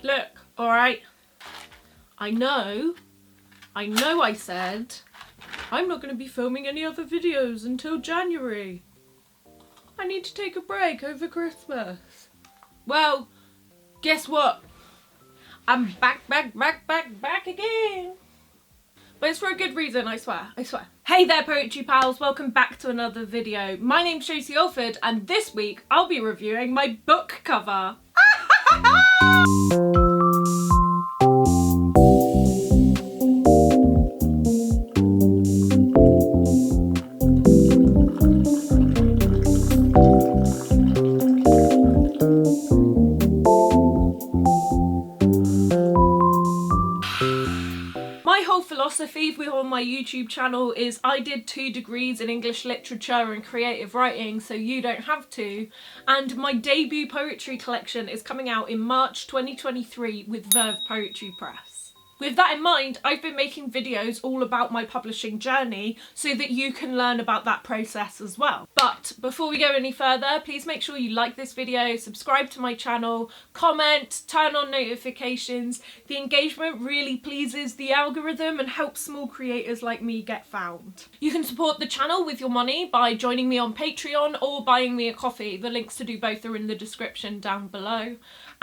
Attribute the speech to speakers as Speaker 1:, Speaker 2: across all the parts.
Speaker 1: Look, alright, I know I said I'm not going to be filming any other videos until January. I need to take a break over Christmas. Well, guess what? I'm back again. But it's for a good reason, I swear. Hey there, poetry pals, welcome back to another video. My name's Josie Alford, and this week I'll be reviewing my book cover. My whole philosophy on my YouTube channel is I did 2 degrees in English literature and creative writing, so you don't have to. And my debut poetry collection is coming out in March 2023 with Verve Poetry Press. With that in mind, I've been making videos all about my publishing journey so that you can learn about that process as well. But before we go any further, please make sure you like this video, subscribe to my channel, comment, turn on notifications. The engagement really pleases the algorithm and helps small creators like me get found. You can support the channel with your money by joining me on Patreon or buying me a coffee. The links to do both are in the description down below.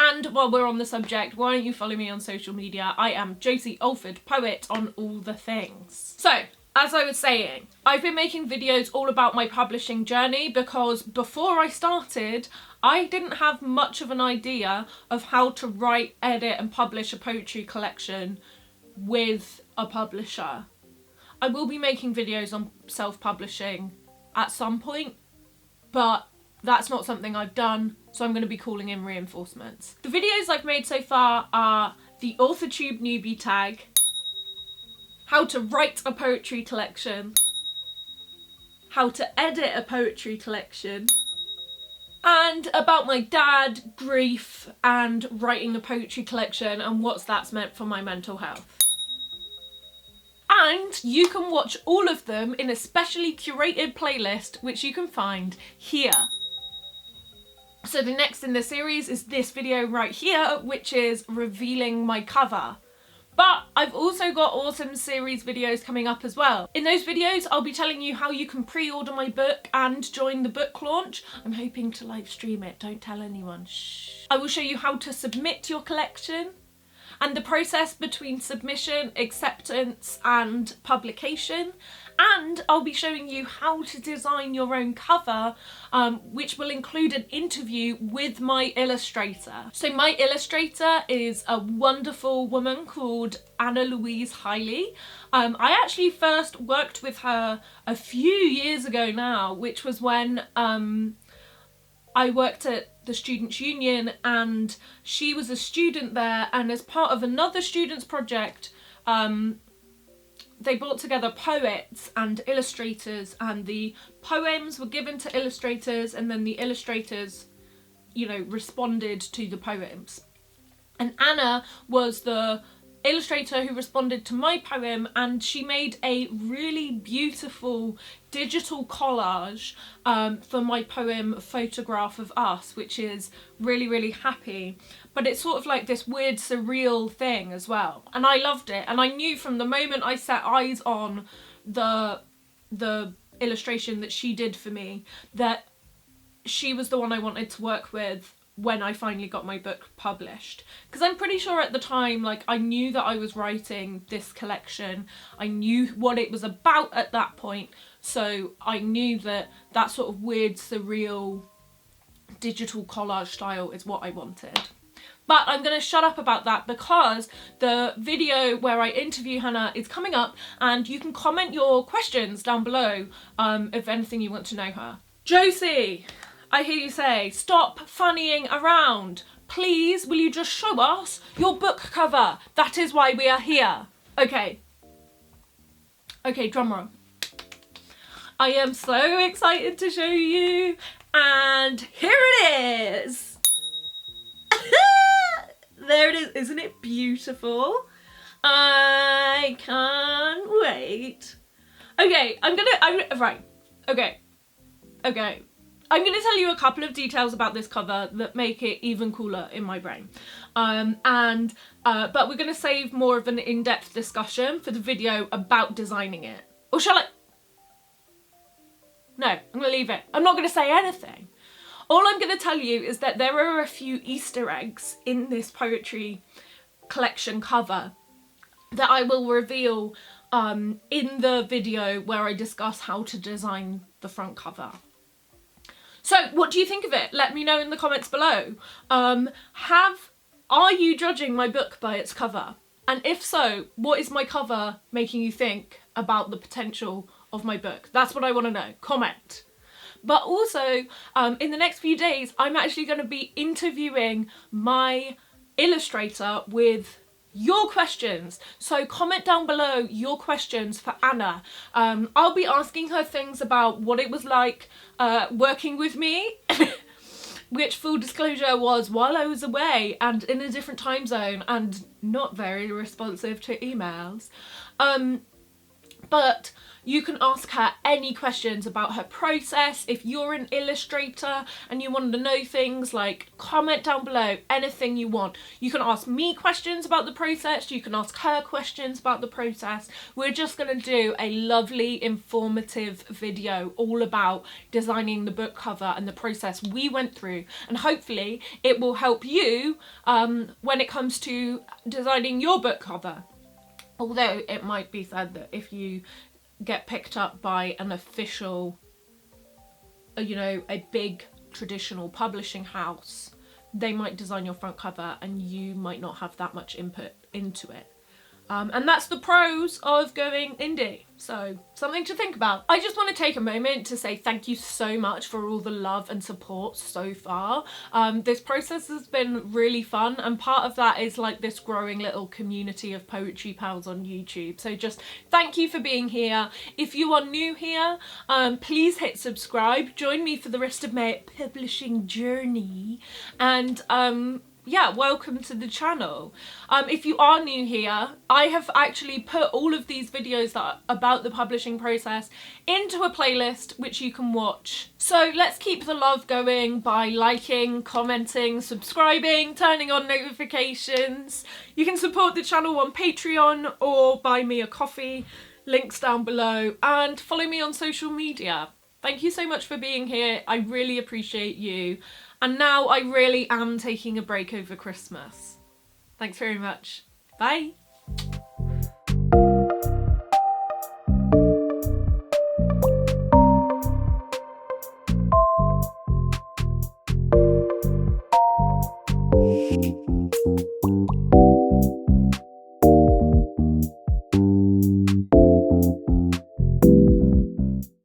Speaker 1: And while we're on the subject, why don't you follow me on social media? I am Josie Alford, poet on all the things. So, as I was saying, I've been making videos all about my publishing journey because before I started, I didn't have much of an idea of how to write, edit and publish a poetry collection with a publisher. I will be making videos on self-publishing at some point, but that's not something I've done, so I'm going to be calling in reinforcements. The videos I've made so far are the AuthorTube newbie tag, how to write a poetry collection, how to edit a poetry collection, and about my dad, grief, and writing a poetry collection and what that's meant for my mental health. And you can watch all of them in a specially curated playlist which you can find here. So the next in the series is this video right here, which is revealing my cover. But I've also got awesome series videos coming up as well. In those videos, I'll be telling you how you can pre-order my book and join the book launch. I'm hoping to live stream it, don't tell anyone, shh. I will show you how to submit your collection and the process between submission, acceptance and publication. And I'll be showing you how to design your own cover, which will include an interview with my illustrator. So my illustrator is a wonderful woman called Anna Louise Hiley. I actually first worked with her a few years ago now, which was when I worked at the Students' Union and she was a student there, and as part of another students' project, they brought together poets and illustrators, and the poems were given to illustrators and then the illustrators, you know, responded to the poems. And Anna was the illustrator who responded to my poem, and she made a really beautiful digital collage for my poem Photograph of Us, which is really happy, but it's sort of like this weird surreal thing as well, and I loved it. And I knew from the moment I set eyes on the illustration that she did for me that she was the one I wanted to work with when I finally got my book published. Because I'm pretty sure at the time, like, I knew that I was writing this collection, I knew what it was about at that point, so I knew that that sort of weird surreal digital collage style is what I wanted. But I'm going to shut up about that because the video where I interview Hannah is coming up, and you can comment your questions down below if anything you want to know her. Josie, I hear you say, stop fannying around. Please, will you just show us your book cover? That is why we are here. Okay. Okay, drum roll. I am so excited to show you, and here it is. There it is. Isn't it beautiful? I can't wait. Okay, right. Okay. I'm going to tell you a couple of details about this cover that make it even cooler in my brain. But we're going to save more of an in-depth discussion for the video about designing it. Or shall I? No, I'm going to leave it. I'm not going to say anything. All I'm going to tell you is that there are a few Easter eggs in this poetry collection cover that I will reveal in the video where I discuss how to design the front cover. So what do you think of it? Let me know in the comments below. Are you judging my book by its cover? And if so, what is my cover making you think about the potential of my book? That's what I want to know. Comment. But also, in the next few days, I'm actually going to be interviewing my illustrator with your questions. So comment down below your questions for Anna. I'll be asking her things about what it was like working with me, which, full disclosure, was while I was away and in a different time zone and not very responsive to emails. But you can ask her any questions about her process. If you're an illustrator and you want to know things, like, comment down below anything you want. You can ask me questions about the process. You can ask her questions about the process. We're just going to do a lovely, informative video all about designing the book cover and the process we went through. And hopefully it will help you when it comes to designing your book cover. Although it might be said that if you get picked up by an official, you know, a big traditional publishing house, they might design your front cover and you might not have that much input into it. And that's the pros of going indie. So something to think about. I just want to take a moment to say thank you so much for all the love and support so far. This process has been really fun, and part of that is like this growing little community of poetry pals on YouTube. So just thank you for being here. If you are new here, please hit subscribe. Join me for the rest of my publishing journey. And yeah, welcome to the channel. If you are new here, I have actually put all of these videos that are about the publishing process into a playlist which you can watch. So let's keep the love going by liking, commenting, subscribing, turning on notifications. You can support the channel on Patreon or buy me a coffee, links down below, and follow me on social media. Thank you so much for being here. I really appreciate you. And now I really am taking a break over Christmas. Thanks very much. Bye.